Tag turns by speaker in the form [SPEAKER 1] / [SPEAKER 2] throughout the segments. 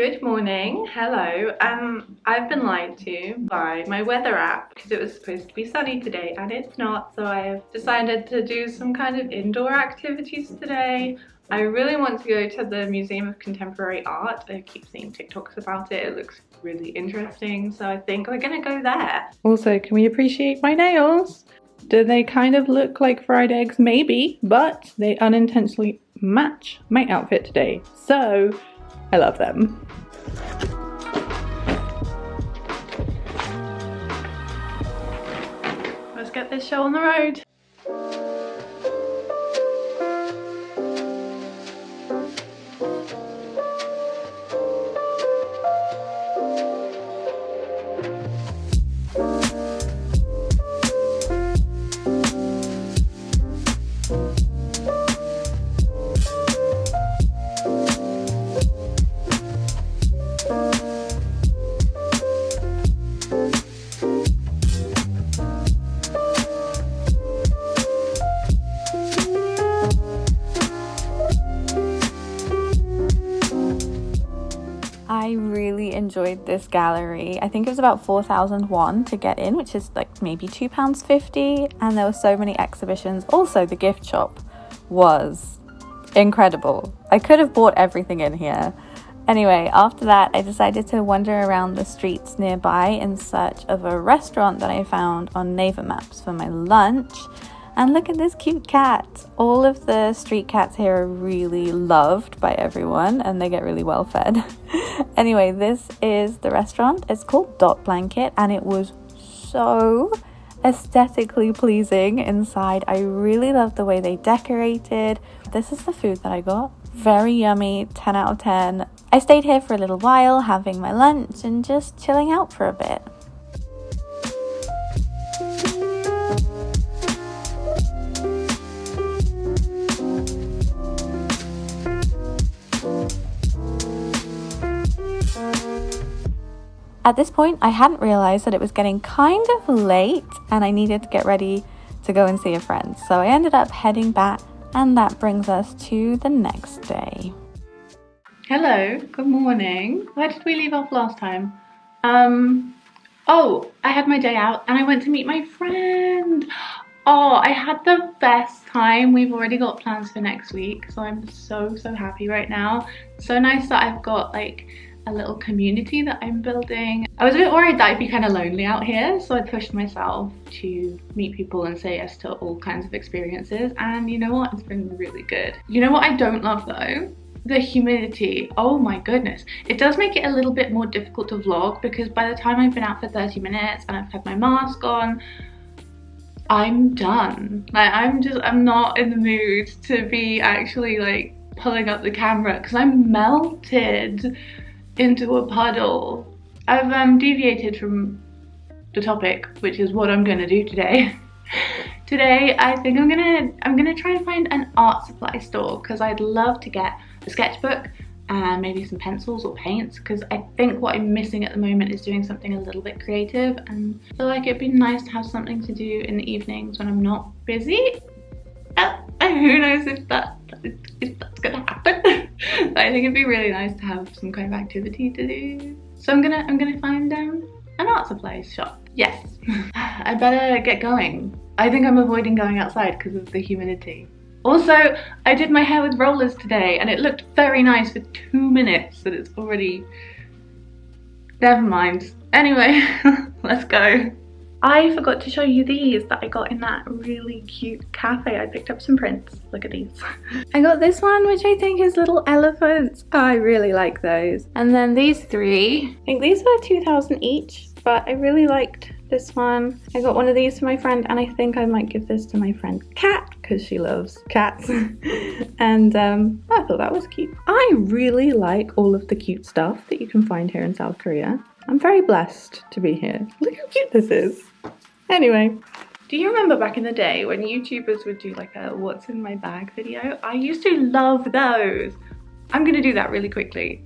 [SPEAKER 1] Good morning. Hello. I've been lied to by my weather app because it was supposed to be sunny today and it's not, so I've decided to do some kind of indoor activities today. I really want to go to the Museum of Contemporary Art. I keep seeing TikToks about it. It looks really interesting, so I think we're gonna go there. Also, can we appreciate my nails? Do they kind of look like fried eggs? Maybe, but they unintentionally match my outfit today, so I love them. Let's get this show on the road.
[SPEAKER 2] I really enjoyed this gallery. I think it was about 4,000 won to get in, which is like maybe £2.50, and there were so many exhibitions. Also, the gift shop was incredible. I could have bought everything in here. Anyway, after that, I decided to wander around the streets nearby in search of a restaurant that I found on Naver Maps for my lunch. And look at this cute cat. All of the street cats here are really loved by everyone and they get really well fed. Anyway, this is the restaurant. It's called Dot Blanket and it was so aesthetically pleasing inside. I really love the way they decorated. This is the food that I got. Very yummy, 10 out of 10. I stayed here for a little while having my lunch and just chilling out for a bit. At this point, I hadn't realized that it was getting kind of late and I needed to get ready to go and see a friend. So I ended up heading back, and that brings us to the next day.
[SPEAKER 1] Hello, good morning. Where did we leave off last time? Oh, I had my day out and I went to meet my friend. Oh, I had the best time. We've already got plans for next week, so I'm so happy right now. So nice that I've got like a little community that I'm building. I was a bit worried that I'd be kind of lonely out here, so I pushed myself to meet people and say yes to all kinds of experiences, and you know what? It's been really good. You know what I don't love though? The humidity. Oh my goodness. It does make it a little bit more difficult to vlog because by the time I've been out for 30 minutes and I've had my mask on, I'm done. Like I'm not in the mood to be actually like pulling up the camera because I'm melted into a puddle. I've deviated from the topic, which is what I'm gonna do today. Today I think I'm gonna try and find an art supply store because I'd love to get a sketchbook and maybe some pencils or paints, because I think what I'm missing at the moment is doing something a little bit creative, and I feel like it'd be nice to have something to do in the evenings when I'm not busy. Who knows if that's gonna happen. But I think it'd be really nice to have some kind of activity to do. So I'm gonna find an art supplies shop. Yes. I better get going. I think I'm avoiding going outside because of the humidity. Also, I did my hair with rollers today and it looked very nice for 2 minutes, but it's already... Never mind. Anyway, let's go. I forgot to show you these that I got in that really cute cafe. I picked up some prints. Look at these. I got this one, which I think is little elephants. Oh, I really like those. And then these three. I think these were 2,000 each, but I really liked this one. I got one of these for my friend, and I think I might give this to my friend Kat because she loves cats. And I thought that was cute. I really like all of the cute stuff that you can find here in South Korea. I'm very blessed to be here. Look how cute this is. Anyway, do you remember back in the day when YouTubers would do like a what's in my bag video? I used to love those. I'm gonna do that really quickly.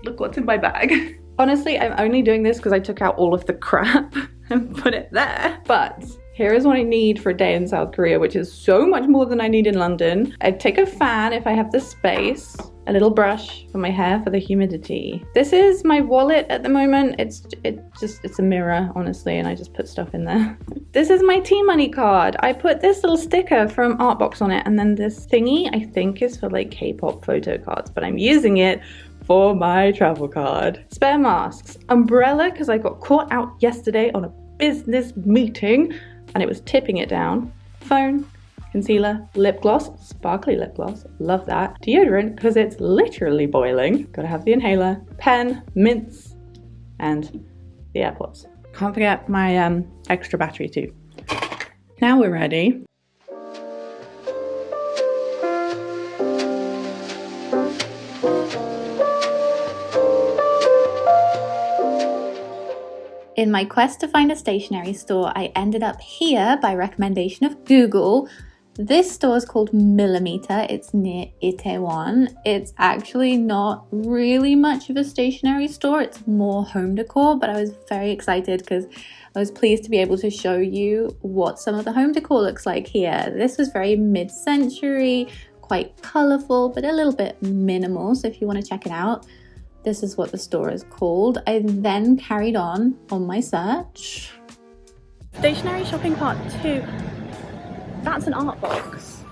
[SPEAKER 1] Look what's in my bag. Honestly, I'm only doing this because I took out all of the crap and put it there. But
[SPEAKER 3] Here is what I need for a day in South Korea, which is so much more than I need in London. I'd take a fan if I have the space, a little brush for my hair for the humidity. This is my wallet at the moment. It's a mirror, honestly, and I just put stuff in there. This is my T-Money card. I put this little sticker from Artbox on it, and then this thingy I think is for like K-pop photo cards, but I'm using it for my travel card. Spare masks, umbrella because I got caught out yesterday on a business meeting and it was tipping it down. Phone, concealer, lip gloss, sparkly lip gloss, love that. Deodorant because it's literally boiling. Gotta have the inhaler, pen, mints, and the AirPods. Can't forget my extra battery too. Now we're ready.
[SPEAKER 2] In my quest to find a stationery store, I ended up here by recommendation of Google. This store is called Millimeter. It's near Itaewon. It's actually not really much of a stationery store. It's more home decor, but I was very excited because I was pleased to be able to show you what some of the home decor looks like here. This was very mid-century, quite colorful, but a little bit minimal. So if you want to check it out, this is what the store is called. I then carried on my search. Stationery shopping part 2. That's an art box.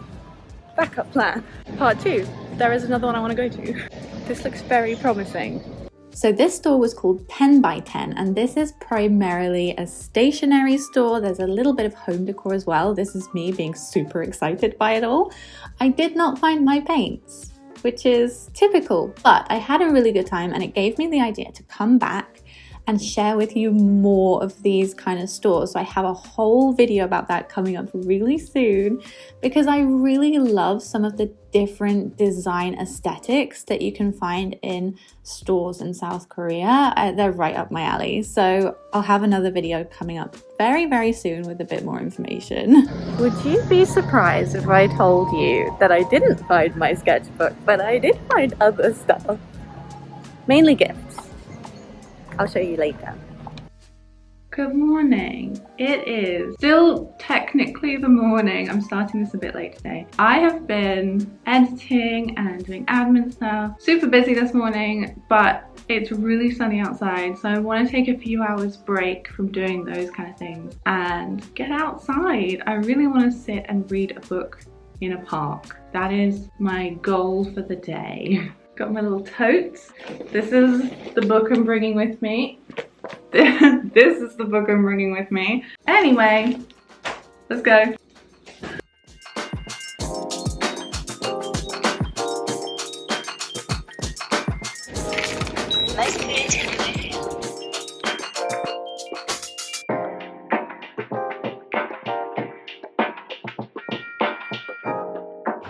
[SPEAKER 2] Backup plan. Part 2. There is another one I want to go to. This looks very promising. So this store was called 10 by 10, and this is primarily a stationery store. There's a little bit of home decor as well. This is me being super excited by it all. I did not find my paints, which is typical, but I had a really good time and it gave me the idea to come back and share with you more of these kind of stores. So I have a whole video about that coming up really soon because I really love some of the different design aesthetics that you can find in stores in South Korea. They're right up my alley. So I'll have another video coming up very, very soon with a bit more information. Would you be surprised if I told you that I didn't find my sketchbook, but I did find other stuff? Mainly gifts. I'll show you later.
[SPEAKER 1] Good morning. It is still technically the morning. I'm starting this a bit late today. I have been editing and doing admin stuff. Super busy this morning, but it's really sunny outside. So I want to take a few hours break from doing those kind of things and get outside. I really want to sit and read a book in a park. That is my goal for the day. Got my little tote. This is the book I'm bringing with me. This is the book I'm bringing with me. Anyway, let's go.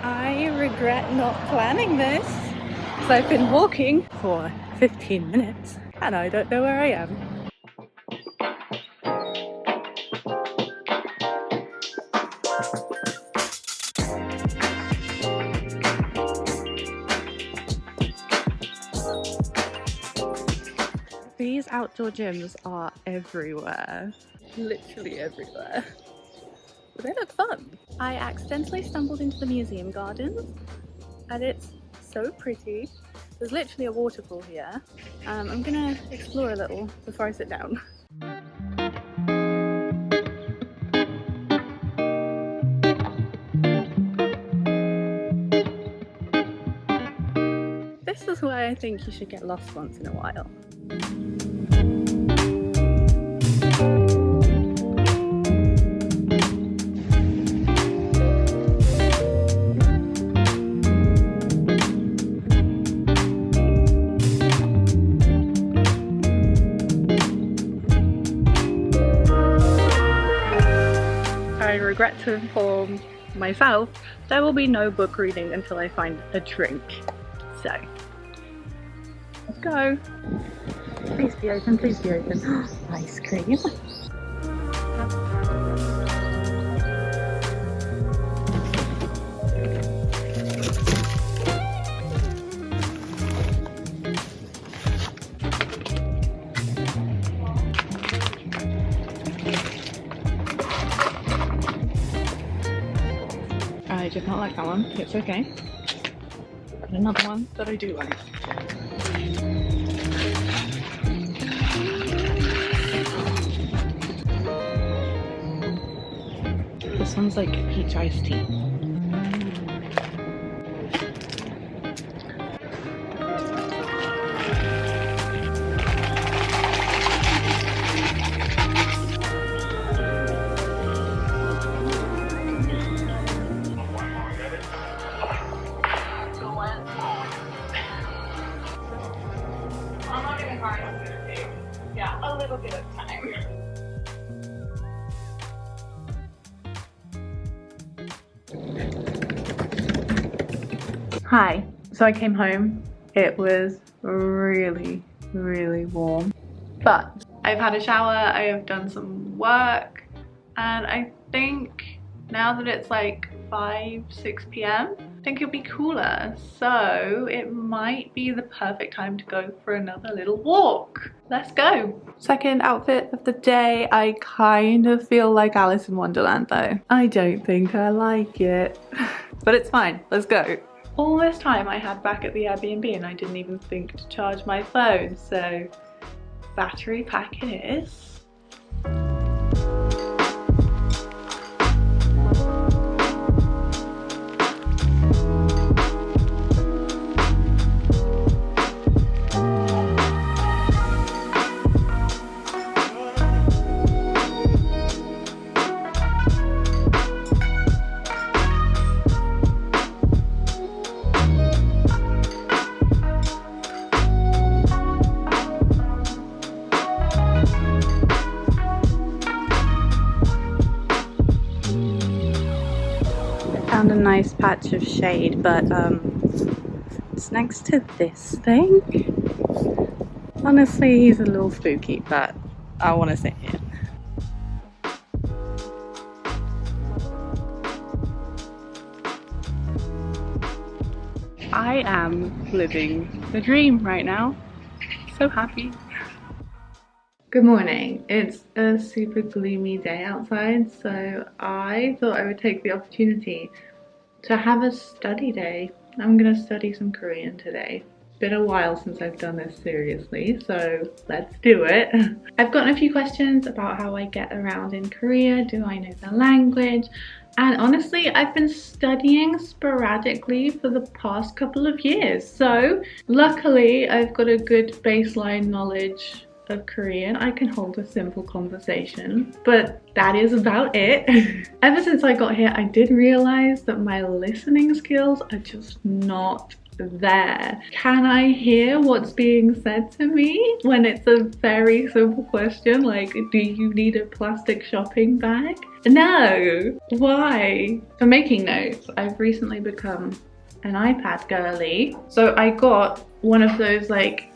[SPEAKER 3] I regret not planning this. So I've been walking for 15 minutes and I don't know where I am. These outdoor gyms are everywhere, literally everywhere. But they look fun. I accidentally stumbled into the museum gardens and it's so pretty. There's literally a waterfall here. I'm gonna explore a little before I sit down. This is where I think you should get lost once in a while. I regret to inform myself there will be no book reading until I find a drink. So, let's go. Please be open, please be open. Ice cream. did not like that one. It's okay. Got another one that I do like. This one's like peach iced tea.
[SPEAKER 1] Yeah, a little bit of time. Hi, so I came home. It was really, really warm, but I've had a shower, I have done some work, and I think now that it's like 5-6 p.m, I think it'll be cooler, so it might be the perfect time to go for another little walk. Let's go. Second outfit of the day. I kind of feel like Alice in Wonderland though. I don't think I like it, but it's fine. Let's go. All this time I had back at the Airbnb and I didn't even think to charge my phone, so battery pack it is. Found a nice patch of shade, but it's next to this thing. Honestly, he's a little spooky, but I want to sit here. I am living the dream right now. So happy. Good morning. It's a super gloomy day outside, so I thought I would take the opportunity to have a study day. I'm gonna study some Korean today. Been a while since I've done this seriously, so let's do it. I've gotten a few questions about how I get around in Korea. Do I know the language? And honestly, I've been studying sporadically for the past couple of years. So luckily, I've got a good baseline knowledge of Korean. I can hold a simple conversation, but that is about it. Ever since I got here, I did realize that my listening skills are just not there. Can I hear what's being said to me when it's a very simple question like, do you need a plastic shopping bag? No. Why? For making notes, I've recently become an iPad girly. So I got one of those like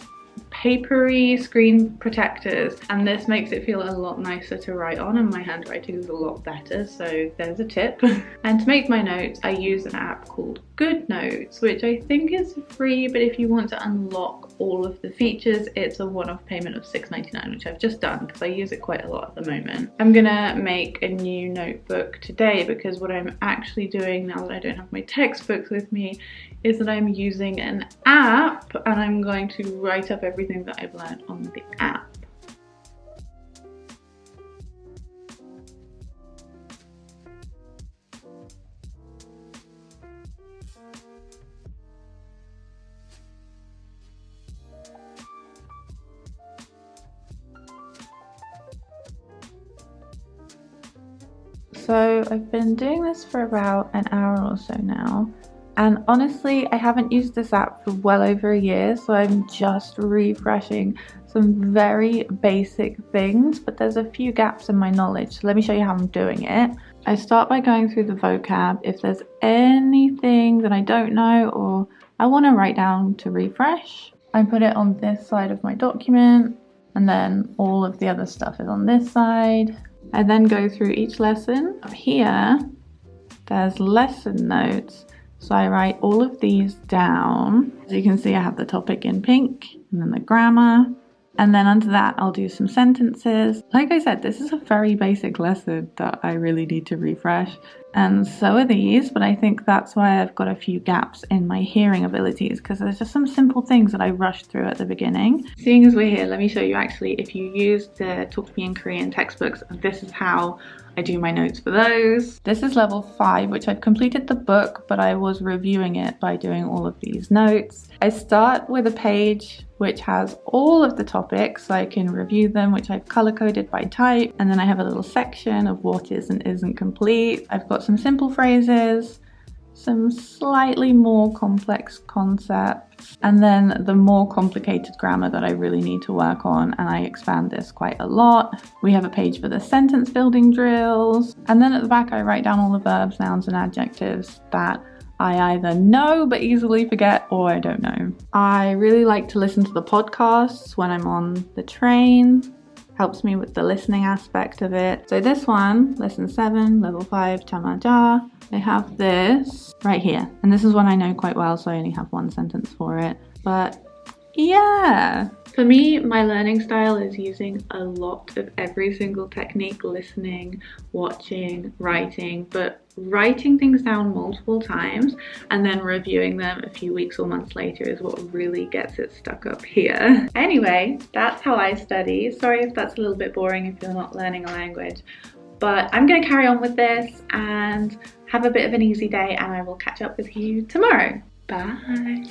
[SPEAKER 1] papery screen protectors, and this makes it feel a lot nicer to write on, and my handwriting is a lot better, so there's a tip. And to make my notes, I use an app called Good Notes, which I think is free, but if you want to unlock all of the features, it's a one-off payment of $6.99, which I've just done because I use it quite a lot at the moment. I'm gonna make a new notebook today because what I'm actually doing now that I don't have my textbooks with me is that I'm using an app, and I'm going to write up everything that I've learned on the app. So I've been doing this for about an hour or so now. And honestly, I haven't used this app for well over a year, so I'm just refreshing some very basic things, but there's a few gaps in my knowledge. So let me show you how I'm doing it. I start by going through the vocab. If there's anything that I don't know or I want to write down to refresh, I put it on this side of my document, and then all of the other stuff is on this side. I then go through each lesson. Up here, there's lesson notes. So I write all of these down. As you can see, I have the topic in pink, and then the grammar,
[SPEAKER 3] And then under that, I'll do some sentences. Like I said, this is a very basic lesson that I really need to refresh. And so are these, but I think that's why I've got a few gaps in my hearing abilities, because there's just some simple things that I rushed through at the beginning. Seeing as we're here, let me show you actually, if you use the Talk to Me in Korean textbooks, this is how I do my notes for those. This is level 5, which I've completed the book, but I was reviewing it by doing all of these notes. I start with a page which has all of the topics so I can review them, which I've color coded by type. And then I have a little section of what is and isn't complete. I've got some simple phrases, some slightly more complex concepts, and then the more complicated grammar that I really need to work on, and I expand this quite a lot. We have a page for the sentence building drills, and then at the back I write down all the verbs, nouns, and adjectives that I either know but easily forget, or I don't know. I really like to listen to the podcasts when I'm on the train. Helps me with the listening aspect of it. So this one, lesson 7, level 5, chamaja. I have this right here. And this is one I know quite well, so I only have one sentence for it. But yeah. For me, my learning style is using a lot of every single technique, listening, watching, writing, but writing things down multiple times and then reviewing them a few weeks or months later is what really gets it stuck up here. Anyway, that's how I study. Sorry if that's a little bit boring if you're not learning a language, but I'm going to carry on with this and have a bit of an easy day, and I will catch up with you tomorrow. Bye.